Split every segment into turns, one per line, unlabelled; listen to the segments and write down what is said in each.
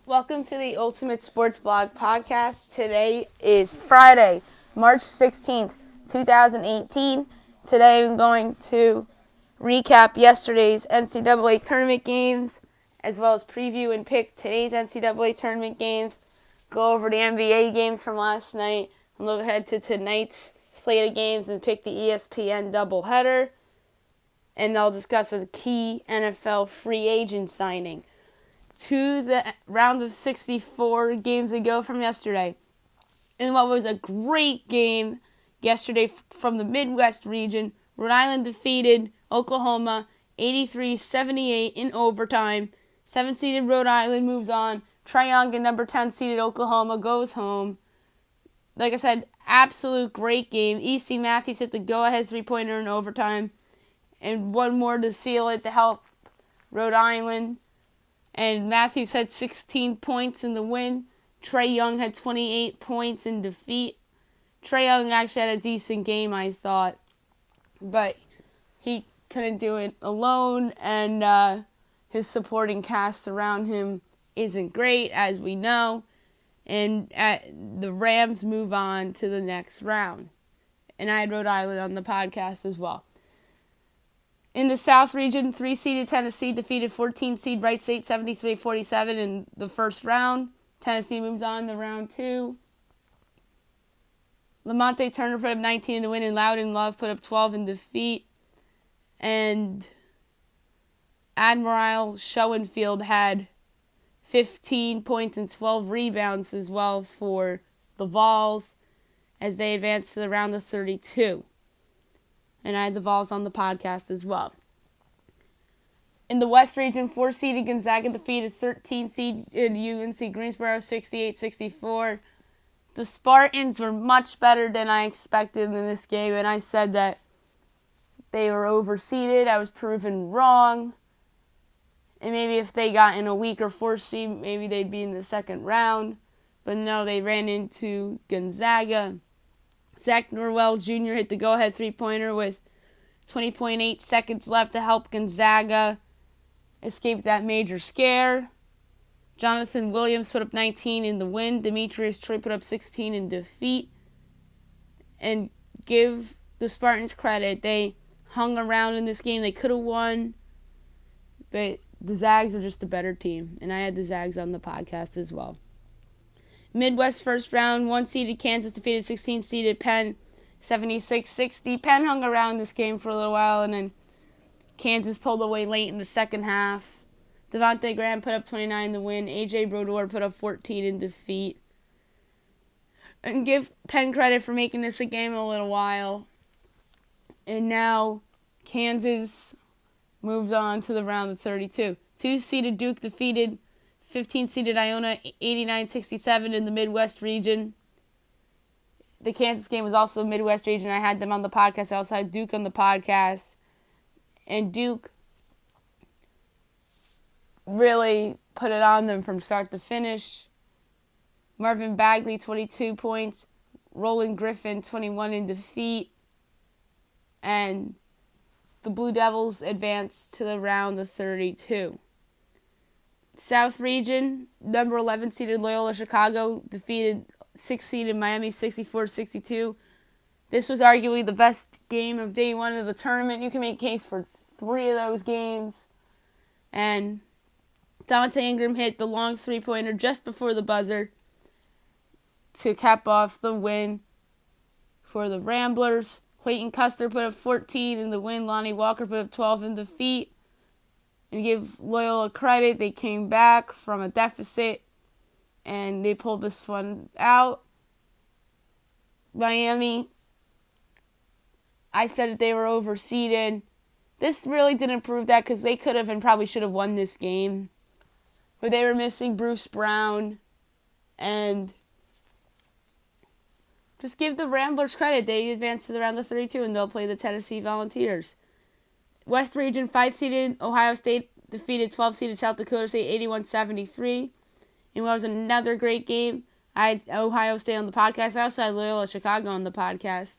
Welcome to the Ultimate Sports Blog Podcast. Today is Friday, March 16th, 2018. Today I'm going to recap yesterday's NCAA tournament games, as well as preview and pick today's NCAA tournament games, go over the NBA games from last night, and look ahead to tonight's slate of games and pick the ESPN doubleheader. And I'll discuss a key NFL free agent signing. To the round of 64 games ago from yesterday. In what was a great game yesterday from the Midwest region, Rhode Island defeated Oklahoma 83-78 in overtime. 7-seeded Rhode Island moves on. Trae Young and number 10-seeded Oklahoma goes home. Like I said, absolute great game. E.C. Matthews hit the go-ahead three-pointer in overtime. And one more to seal it to help Rhode Island. And Matthews had 16 points in the win. Trae Young had 28 points in defeat. Trae Young actually had a decent game, I thought. But he couldn't do it alone. And his supporting cast around him isn't great, as we know. And the Rams move on to the next round. And I had Rhode Island on the podcast as well. In the South region, 3-seeded Tennessee defeated 14-seed Wright State 73-47 in the first round. Tennessee moves on to round 2. Lamonte Turner put up 19 in the win, and Loudon Love put up 12 in defeat. And Admiral Schoenfield had 15 points and 12 rebounds as well for the Vols as they advanced to the round of 32. And I had the Vols on the podcast as well. In the West region, 4-seeded Gonzaga defeated 13-seeded UNC Greensboro 68-64. The Spartans were much better than I expected in this game, and I said that they were overseeded. I was proven wrong. And maybe if they got in a weaker 4th seed, maybe they'd be in the second round. But no, they ran into Gonzaga. Zach Norwell Jr. hit the go-ahead three-pointer with 20.8 seconds left to help Gonzaga escape that major scare. Jonathan Williams put up 19 in the win. Demetrius Troy put up 16 in defeat. And give the Spartans credit. They hung around in this game. They could have won. But the Zags are just a better team. And I had the Zags on the podcast as well. Midwest first round, 1-seeded Kansas defeated 16-seeded Penn 76-60. Penn hung around this game for a little while, and then Kansas pulled away late in the second half. Devontae Graham put up 29 in the win. A.J. Brodeur put up 14 in defeat. And give Penn credit for making this a game a little while. And now Kansas moves on to the round of 32. 2-seeded Duke defeated 15-seeded Iona 89-67 in the Midwest region. The Kansas game was also Midwest region. I had them on the podcast. I also had Duke on the podcast. And Duke really put it on them from start to finish. Marvin Bagley, 22 points. Roland Griffin, 21 in defeat. And the Blue Devils advanced to the round of 32. South region, number 11-seeded Loyola Chicago defeated 6-seeded Miami 64-62. This was arguably the best game of day one of the tournament. You can make a case for 3 of those games. And Dante Ingram hit the long three-pointer just before the buzzer to cap off the win for the Ramblers. Clayton Custer put up 14 in the win. Lonnie Walker put up 12 in defeat. And give Loyola credit, they came back from a deficit and they pulled this one out. Miami, I said that they were overseeded. This really didn't prove that because they could have and probably should have won this game. But they were missing Bruce Brown. And just give the Ramblers credit. They advanced to the round of 32 and they'll play the Tennessee Volunteers. West region, 5-seeded Ohio State defeated 12-seeded South Dakota State 81-73. And what was another great game. I had Ohio State on the podcast. I also had Loyola Chicago on the podcast.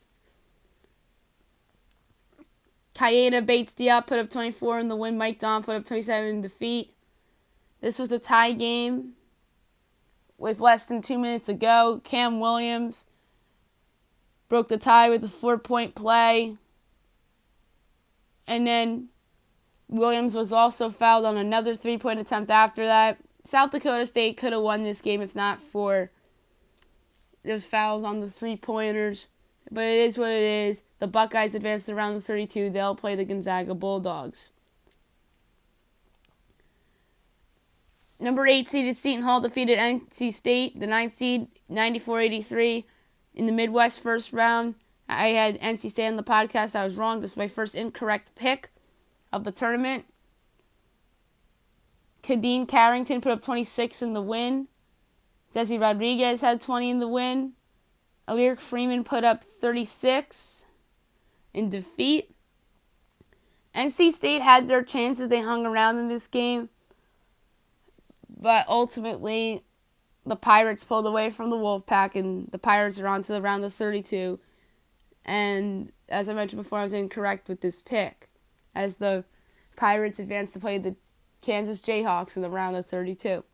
Kayeda Bates Diop put up 24 in the win. Mike Don put up 27 in defeat. This was a tie game. with less than 2 minutes to go. Cam Williams broke the tie with a 4-point play. And then Williams was also fouled on another 3-point attempt after that. South Dakota State could have won this game if not for those fouls on the 3-pointers. But it is what it is. The Buckeyes advanced to round of 32. They'll play the Gonzaga Bulldogs. Number 8 seeded Seton Hall defeated NC State, the 9th seed, 94-83 in the Midwest first round. I had NC State on the podcast. I was wrong. This is my first incorrect pick of the tournament. Kadeen Carrington put up 26 in the win. Desi Rodriguez had 20 in the win. Alaric Freeman put up 36 in defeat. NC State had their chances. They hung around in this game. But ultimately, the Pirates pulled away from the Wolfpack, and the Pirates are on to the round of 32. And as I mentioned before, I was incorrect with this pick, as the Pirates advanced to play the Kansas Jayhawks in the round of 32.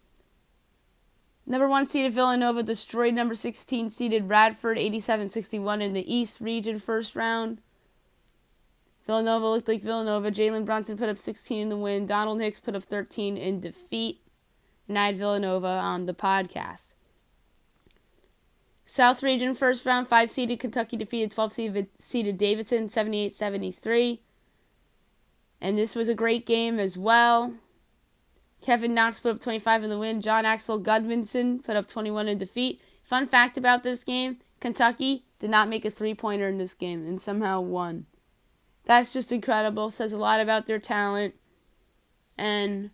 Number 1 seeded Villanova destroyed number 16 seeded Radford 87-61 in the East Region first round. Villanova looked like Villanova. Jalen Brunson put up 16 in the win. Donald Hicks put up 13 in defeat. And I had Villanova on the podcast. South Region first round, 5 seeded Kentucky defeated 12 seeded Davidson 78-73. And this was a great game as well. Kevin Knox put up 25 in the win. John Axel Gudmundsson put up 21 in defeat. Fun fact about this game, Kentucky did not make a 3-pointer in this game and somehow won. That's just incredible. Says a lot about their talent. And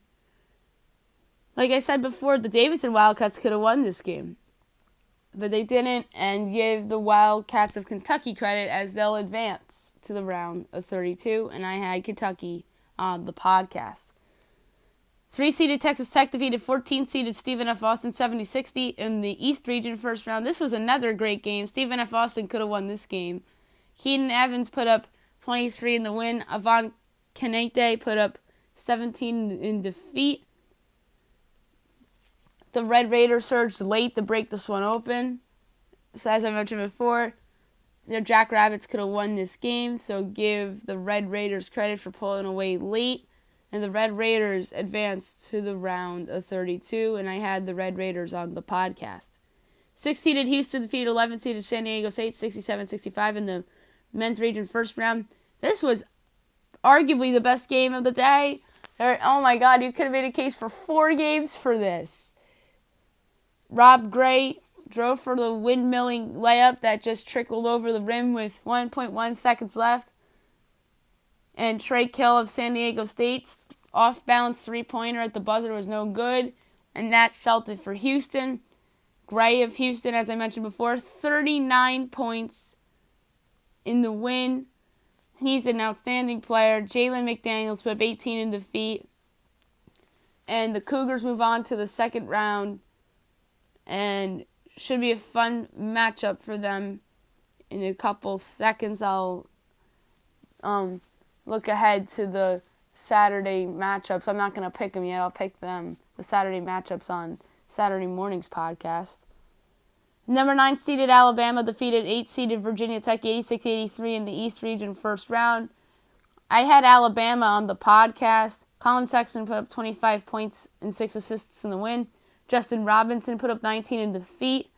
like I said before, the Davidson Wildcats could have won this game. But they didn't, and give the Wildcats of Kentucky credit as they'll advance to the round of 32. And I had Kentucky on the podcast. 3-seeded Texas Tech defeated 14-seeded Stephen F. Austin 70-60 in the East Region first round. This was another great game. Stephen F. Austin could have won this game. Keaton Evans put up 23 in the win. Avon Canete put up 17 in defeat. The Red Raiders surged late to break this one open. So as I mentioned before, their Jackrabbits could have won this game. So give the Red Raiders credit for pulling away late. And the Red Raiders advanced to the round of 32. And I had the Red Raiders on the podcast. 6-seeded Houston defeated 11-seeded San Diego State 67-65 in the men's region first round. This was arguably the best game of the day. Oh my God, you could have made a case for 4 games for this. Rob Gray drove for the windmilling layup that just trickled over the rim with 1.1 seconds left. And Trey Kill of San Diego State's off-balance 3-pointer at the buzzer was no good. And that settled it for Houston. Gray of Houston, as I mentioned before, 39 points in the win. He's an outstanding player. Jalen McDaniels put up 18 in defeat. And the Cougars move on to the second round. And should be a fun matchup for them. In a couple seconds, I'll look ahead to the Saturday matchups. I'm not going to pick them yet. I'll pick them, the Saturday matchups, on Saturday morning's podcast. Number 9 seeded Alabama defeated 8 seeded Virginia Tech 86-83 in the East Region first round. I had Alabama on the podcast. Colin Sexton put up 25 points and 6 assists in the win. Justin Robinson put up 19 in defeat.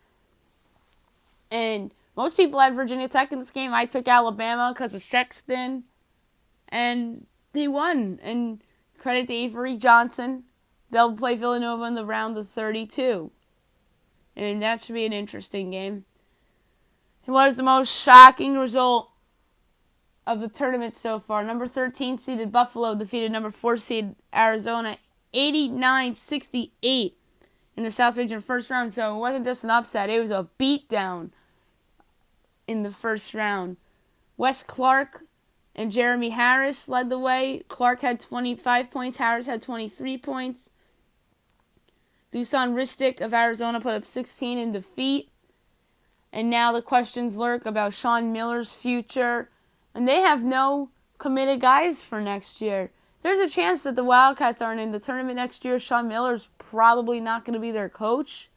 And most people had Virginia Tech in this game. I took Alabama because of Sexton. And they won. And credit to Avery Johnson. They'll play Villanova in the round of 32. And that should be an interesting game. And what is the most shocking result of the tournament so far? Number 13 seeded Buffalo defeated number 4 seed Arizona 89-68 in the South Region first round. So it wasn't just an upset. It was a beatdown in the first round. Wes Clark and Jeremy Harris led the way. Clark had 25 points. Harris had 23 points. Dusan Ristic of Arizona put up 16 in defeat. And now the questions lurk about Sean Miller's future. And they have no committed guys for next year. There's a chance that the Wildcats aren't in the tournament next year. Sean Miller's probably not going to be their coach.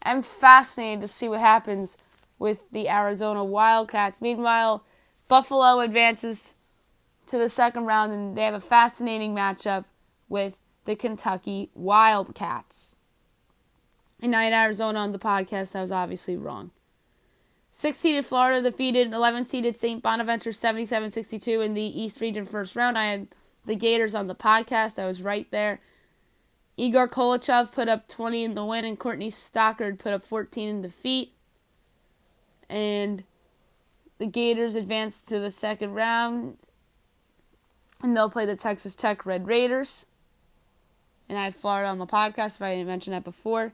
I'm fascinated to see what happens with the Arizona Wildcats. Meanwhile, Buffalo advances to the second round, and they have a fascinating matchup with the Kentucky Wildcats. And I had Arizona on the podcast. I was obviously wrong. 6-seeded Florida defeated 11-seeded St. Bonaventure 77-62 in the East Region first round. I had the Gators on the podcast. I was right there. Igor Kolochev put up 20 in the win, and Courtney Stockard put up 14 in defeat. And the Gators advanced to the second round, and they'll play the Texas Tech Red Raiders. And I had Florida on the podcast if I didn't mention that before.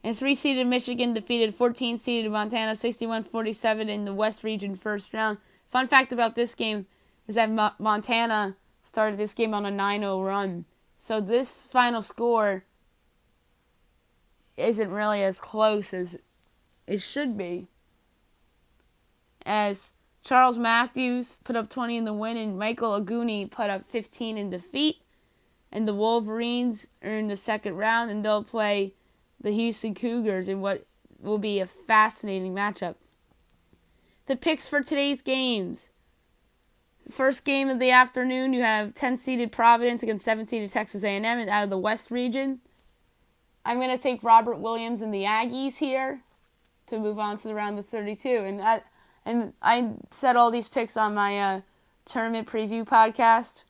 And 3-seeded Michigan defeated 14-seeded Montana 61-47 in the West Region first round. Fun fact about this game is that Montana started this game on a 9-0 run. So this final score isn't really as close as it should be, as Charles Matthews put up 20 in the win and Michael Aguni put up 15 in defeat. And the Wolverines are in the second round, and they'll play the Houston Cougars in what will be a fascinating matchup. The picks for today's games. First game of the afternoon, you have 10-seeded Providence against 7-seeded Texas A&M out of the West region. I'm going to take Robert Williams and the Aggies here to move on to the round of 32. And I said all these picks on my tournament preview podcast,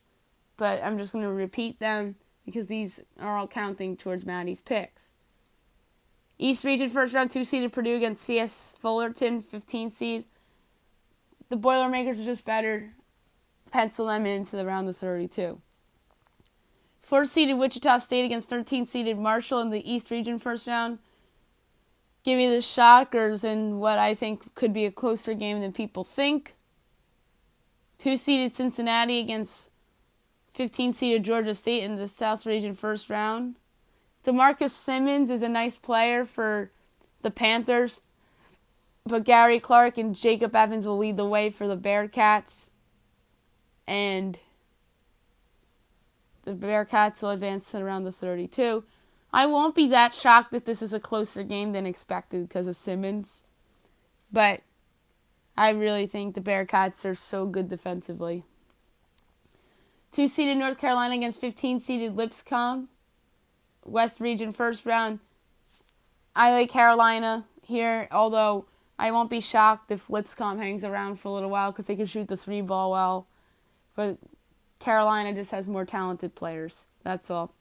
but I'm just going to repeat them because these are all counting towards Maddie's picks. East region first round, 2-seeded Purdue against CS Fullerton, 15-seed. The Boilermakers are just better. Pencil them into the round of 32. 4-seeded Wichita State against 13-seeded Marshall in the East region first round. Give me the Shockers in what I think could be a closer game than people think. 2-seeded Cincinnati against 15-seeded Georgia State in the South region first round. DeMarcus Simmons is a nice player for the Panthers, but Gary Clark and Jacob Evans will lead the way for the Bearcats. And the Bearcats will advance to around the 32. I won't be that shocked if this is a closer game than expected because of Simmons. But I really think the Bearcats are so good defensively. 2-seeded North Carolina against 15-seeded Lipscomb. West region first round. I like Carolina here, although I won't be shocked if Lipscomb hangs around for a little while because they can shoot the 3-ball well. But Carolina just has more talented players. That's all.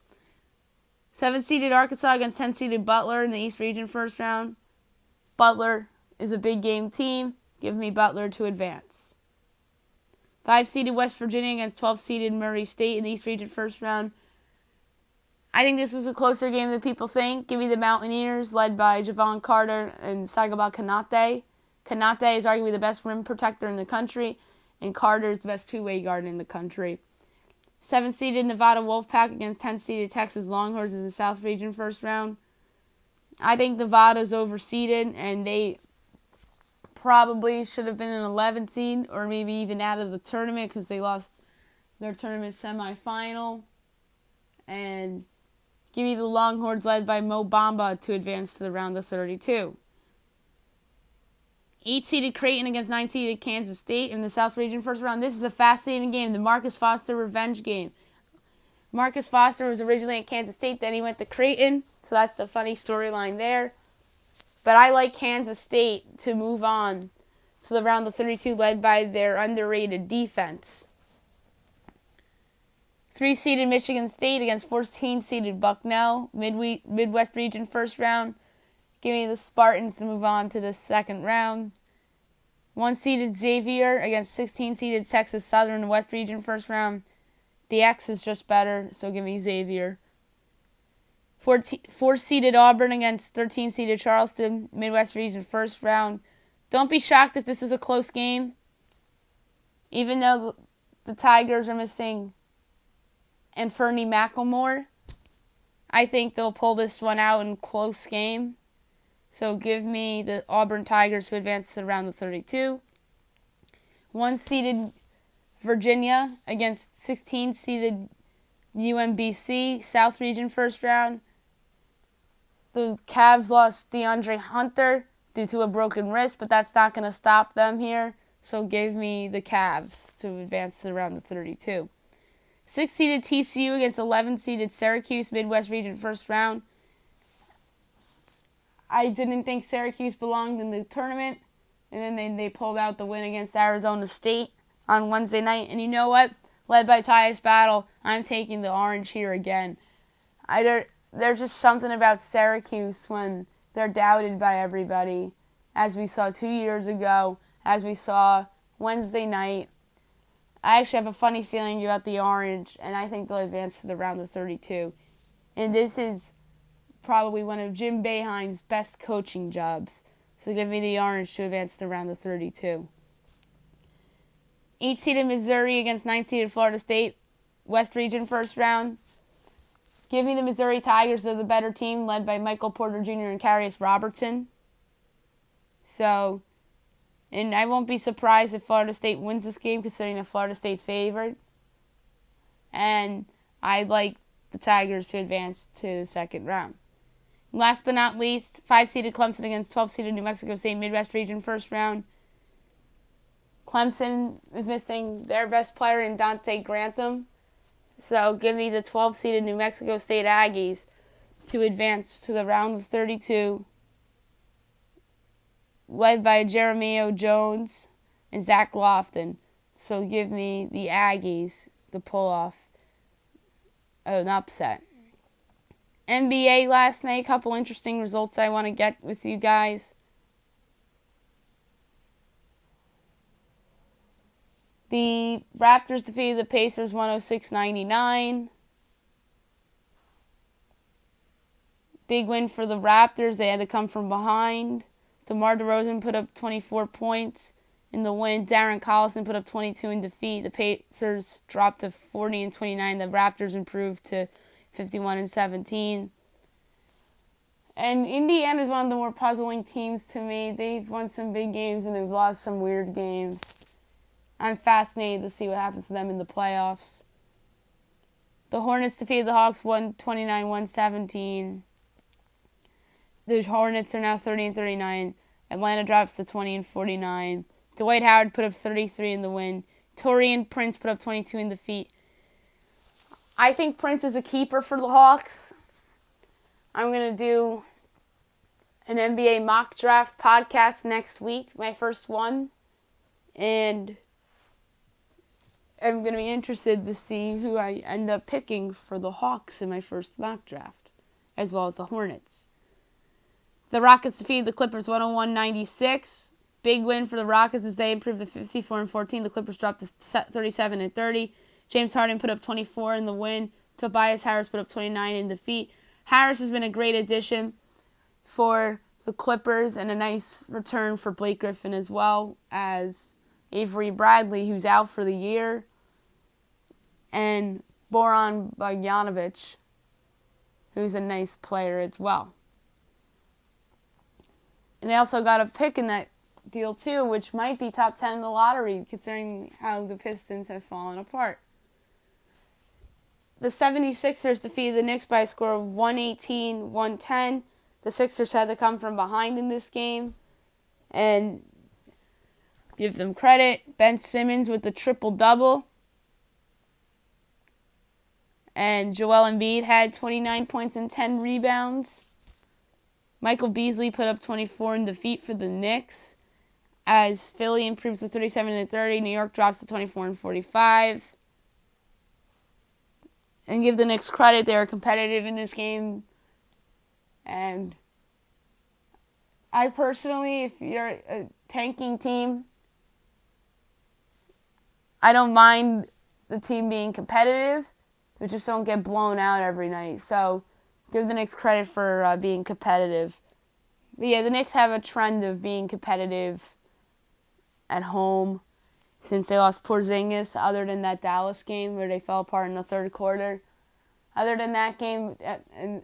7-seeded Arkansas against 10-seeded Butler in the East region first round. Butler is a big game team. Give me Butler to advance. 5-seeded West Virginia against 12-seeded Murray State in the East region first round. I think this is a closer game than people think. Give me the Mountaineers, led by Javon Carter and Sagaba Kanate. Kanate is arguably the best rim protector in the country, and Carter is the best two-way guard in the country. 7-seeded Nevada Wolfpack against 10-seeded Texas Longhorns in the South region first round. I think Nevada's overseeded, and they probably should have been an 11 seed or maybe even out of the tournament because they lost their tournament semifinal. And give me the Longhorns led by Mo Bamba to advance to the round of 32. 8-seeded Creighton against 9-seeded Kansas State in the South region first round. This is a fascinating game, the Marcus Foster revenge game. Marcus Foster was originally at Kansas State, then he went to Creighton, so that's the funny storyline there. But I like Kansas State to move on to the round of 32, led by their underrated defense. 3-seeded Michigan State against 14-seeded Bucknell, Midwest region first round. Give me the Spartans to move on to the second round. 1-seeded Xavier against 16-seeded Texas Southern, West region first round. The X is just better, so give me Xavier. 4-seeded Auburn against 13-seeded Charleston, Midwest region first round. Don't be shocked if this is a close game. Even though the Tigers are missing Fernie McElmore, I think they'll pull this one out in a close game. So give me the Auburn Tigers to advance to the round of 32. 1-seeded Virginia against 16-seeded UMBC, South region first round. The Cavs lost DeAndre Hunter due to a broken wrist, but that's not going to stop them here. So give me the Cavs to advance to the round of 32. 6-seeded TCU against 11-seeded Syracuse, Midwest Region first round. I didn't think Syracuse belonged in the tournament, and then they pulled out the win against Arizona State on Wednesday night. And you know what? Led by Tyus Battle, I'm taking the orange here again. There's just something about Syracuse when they're doubted by everybody, as we saw 2 years ago, as we saw Wednesday night. I actually have a funny feeling about the orange, and I think they'll advance to the round of 32. And this is probably one of Jim Boeheim's best coaching jobs. So give me the orange to advance to the round of 32. 8-seeded Missouri against 9-seeded Florida State, West Region first round. Give me the Missouri Tigers. They're the better team, led by Michael Porter Jr. and Carius Robertson. So, and I won't be surprised if Florida State wins this game, considering that Florida State's favored. And I'd like the Tigers to advance to the second round. Last but not least, 5-seeded Clemson against 12-seeded New Mexico State, Midwest Region first round. Clemson is missing their best player in Dante Grantham. So give me the 12-seeded New Mexico State Aggies to advance to the round of 32, led by Jeremiah Jones and Zach Lofton. So give me the Aggies to pull off an upset. NBA last night, a couple interesting results I want to get with you guys. The Raptors defeated the Pacers 106-99. Big win for the Raptors. They had to come from behind. DeMar DeRozan put up 24 points in the win. Darren Collison put up 22 in defeat. The Pacers dropped to 40-29. The Raptors improved to 51-17. And Indiana is one of the more puzzling teams to me. They've won some big games and they've lost some weird games. I'm fascinated to see what happens to them in the playoffs. The Hornets defeated the Hawks 129-117. The Hornets are now 30-39. Atlanta drops to 20-49. Dwight Howard put up 33 in the win. Taurean Prince put up 22 in defeat. I think Prince is a keeper for the Hawks. I'm going to do an NBA mock draft podcast next week, my first one. And I'm going to be interested to see who I end up picking for the Hawks in my first mock draft, as well as the Hornets. The Rockets defeated the Clippers 101-96. Big win for the Rockets as they improved to 54-14. The Clippers dropped to 37-30. James Harden put up 24 in the win. Tobias Harris put up 29 in defeat. Harris has been a great addition for the Clippers and a nice return for Blake Griffin, as well as Avery Bradley, who's out for the year, and Boran Bogdanovic, who's a nice player as well. And they also got a pick in that deal too, which might be top 10 in the lottery, considering how the Pistons have fallen apart. The 76ers defeated the Knicks by a score of 118-110. The Sixers had to come from behind in this game, and give them credit. Ben Simmons with the triple-double. And Joel Embiid had 29 points and 10 rebounds. Michael Beasley put up 24 in defeat for the Knicks, as Philly improves to 37-30. New York drops to 24-45. And give the Knicks credit. They were competitive in this game. And I personally, if you're a tanking team, I don't mind the team being competitive, but just don't get blown out every night. So give the Knicks credit for being competitive. But yeah, the Knicks have a trend of being competitive at home since they lost Porzingis, other than that Dallas game where they fell apart in the third quarter. Other than that game,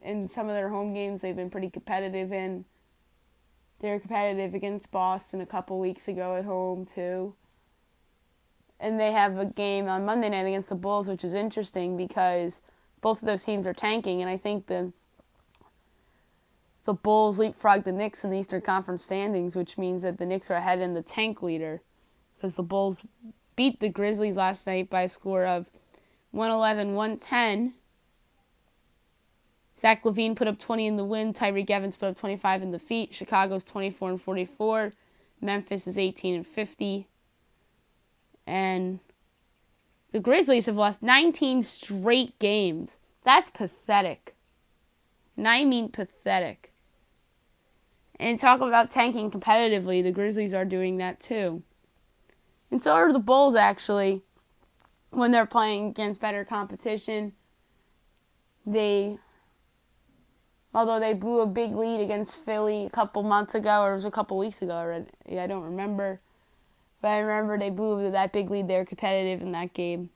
in some of their home games, they've been pretty competitive in. They were competitive against Boston a couple weeks ago at home, too. And they have a game on Monday night against the Bulls, which is interesting because both of those teams are tanking. And I think the the Bulls leapfrogged the Knicks in the Eastern Conference standings, which means that the Knicks are ahead in the tank leader because the Bulls beat the Grizzlies last night by a score of 111-110. Zach LaVine put up 20 in the win. Tyreek Evans put up 25 in defeat. Chicago's 24-44. Memphis is 18-50. And the Grizzlies have lost 19 straight games. That's pathetic. And I mean pathetic. And talk about tanking competitively, the Grizzlies are doing that too. And so are the Bulls, actually, when they're playing against better competition. Although they blew a big lead against Philly a couple months ago, or it was a couple weeks ago already. I don't remember. But I remember they blew that big lead. They were competitive in that game.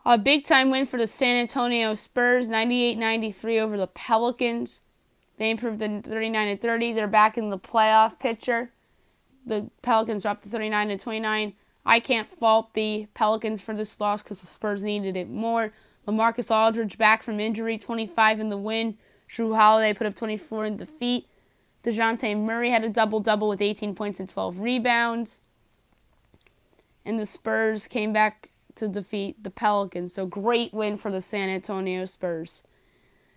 A big-time win for the San Antonio Spurs, 98-93 over the Pelicans. They improved to 39-30. They're back in the playoff picture. The Pelicans dropped to 39-29. I can't fault the Pelicans for this loss because the Spurs needed it more. LaMarcus Aldridge back from injury, 25 in the win. Jrue Holiday put up 24 in defeat. DeJounte Murray had a double-double with 18 points and 12 rebounds. And the Spurs came back to defeat the Pelicans. So great win for the San Antonio Spurs.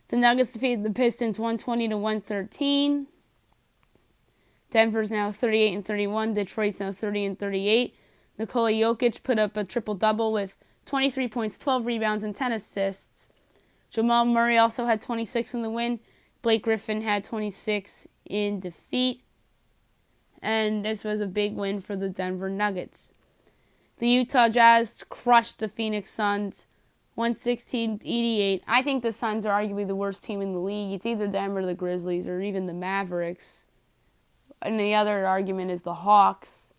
The Nuggets defeated the Pistons 120-113. Denver's now 38-31. Detroit's now 30-38. Nikola Jokic put up a triple-double with 23 points, 12 rebounds, and 10 assists. Jamal Murray also had 26 in the win. Blake Griffin had 26 in defeat. And this was a big win for the Denver Nuggets. The Utah Jazz crushed the Phoenix Suns 116-88. I think the Suns are arguably the worst team in the league. It's either them or the Grizzlies or even the Mavericks. And the other argument is the Hawks.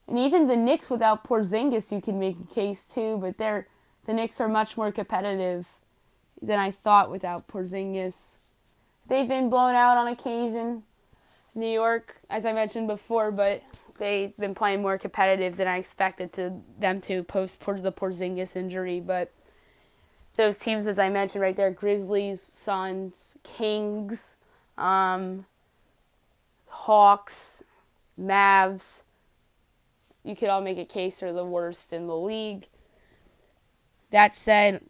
And even the Knicks without Porzingis, you can make a case too, but the Knicks are much more competitive than I thought without Porzingis. They've been blown out on occasion. New York, as I mentioned before, but they've been playing more competitive than I expected them to post the Porzingis injury. But those teams, as I mentioned right there, Grizzlies, Suns, Kings, Hawks, Mavs, you could all make a case they're the worst in the league. That said,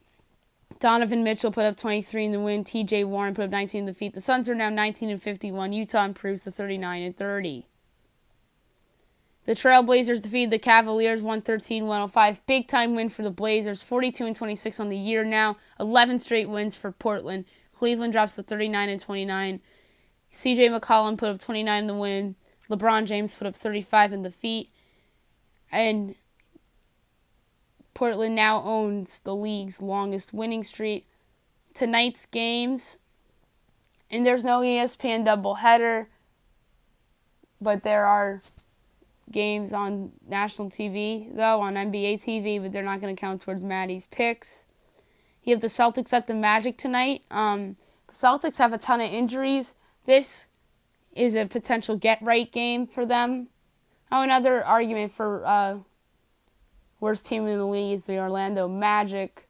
Donovan Mitchell put up 23 in the win. TJ Warren put up 19 in the defeat. The Suns are now 19-51. Utah improves to 39-30. The Trailblazers defeated the Cavaliers 113-105. Big time win for the Blazers. 42-26 on the year now. 11 straight wins for Portland. Cleveland drops to 39-29. CJ McCollum put up 29 in the win. LeBron James put up 35 in defeat. And Portland now owns the league's longest winning streak. Tonight's games, and there's no ESPN doubleheader, but there are games on national TV, though, on NBA TV, but they're not going to count towards Maddie's picks. You have the Celtics at the Magic tonight. The Celtics have a ton of injuries. This is a potential get-right game for them. Oh, another argument for worst team in the league is the Orlando Magic.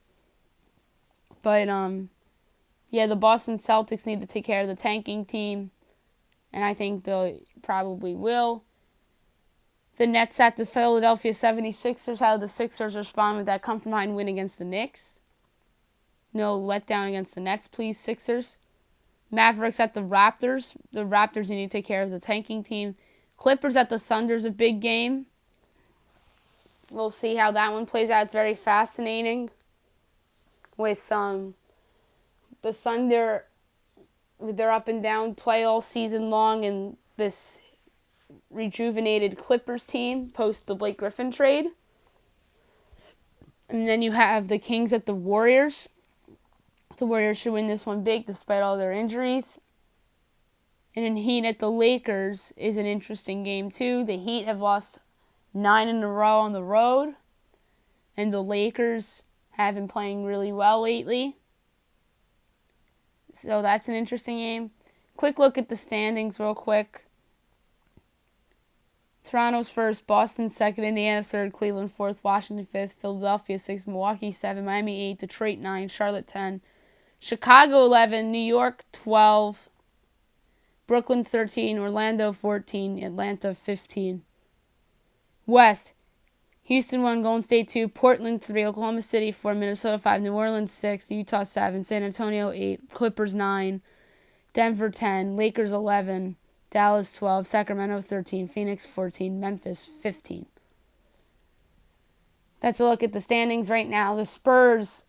But, the Boston Celtics need to take care of the tanking team, and I think they probably will. The Nets at the Philadelphia 76ers. How did the Sixers respond with that come-from-behind win against the Knicks? No letdown against the Nets, please, Sixers. Mavericks at the Raptors. The Raptors need to take care of the tanking team. Clippers at the Thunder's a big game. We'll see how that one plays out. It's very fascinating with the Thunder with their up and down play all season long, and this rejuvenated Clippers team post the Blake Griffin trade. And then you have the Kings at the Warriors. The Warriors should win this one big despite all their injuries. And then Heat at the Lakers is an interesting game too. The Heat have lost 9 in a row on the road, and the Lakers have been playing really well lately. So that's an interesting game. Quick look at the standings real quick. Toronto's first, Boston second, Indiana third, Cleveland fourth, Washington fifth, Philadelphia sixth, Milwaukee 7, Miami 8, Detroit 9, Charlotte 10, Chicago 11, New York 12, Brooklyn 13, Orlando 14, Atlanta 15. West, Houston 1, Golden State 2, Portland 3, Oklahoma City 4, Minnesota 5, New Orleans 6, Utah 7, San Antonio 8, Clippers 9, Denver 10, Lakers 11, Dallas 12, Sacramento 13, Phoenix 14, Memphis 15. That's a look at the standings right now. The Spurs,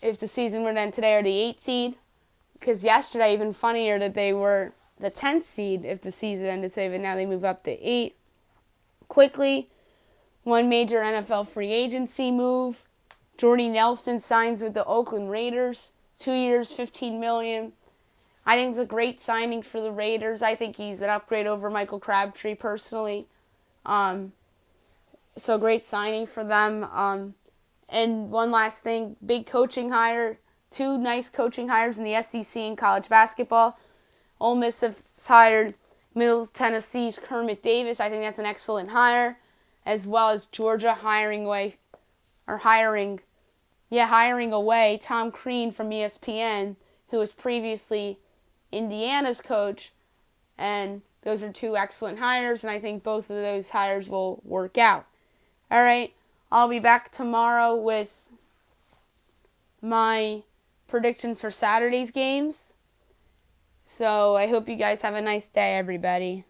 if the season were to end today, are the 8th seed. Because yesterday, even funnier that they were the 10th seed if the season ended today, but now they move up to 8. Quickly, one major NFL free agency move. Jordy Nelson signs with the Oakland Raiders. 2 years, $15 million. I think it's a great signing for the Raiders. I think he's an upgrade over Michael Crabtree personally. So great signing for them. And one last thing, big coaching hire. 2 nice coaching hires in the SEC in college basketball. Ole Miss has hired Middle Tennessee's Kermit Davis. I think that's an excellent hire. As well as Georgia hiring away Tom Crean from ESPN, who was previously Indiana's coach. And those are 2 excellent hires, and I think both of those hires will work out. All right, I'll be back tomorrow with my predictions for Saturday's games. So I hope you guys have a nice day, everybody.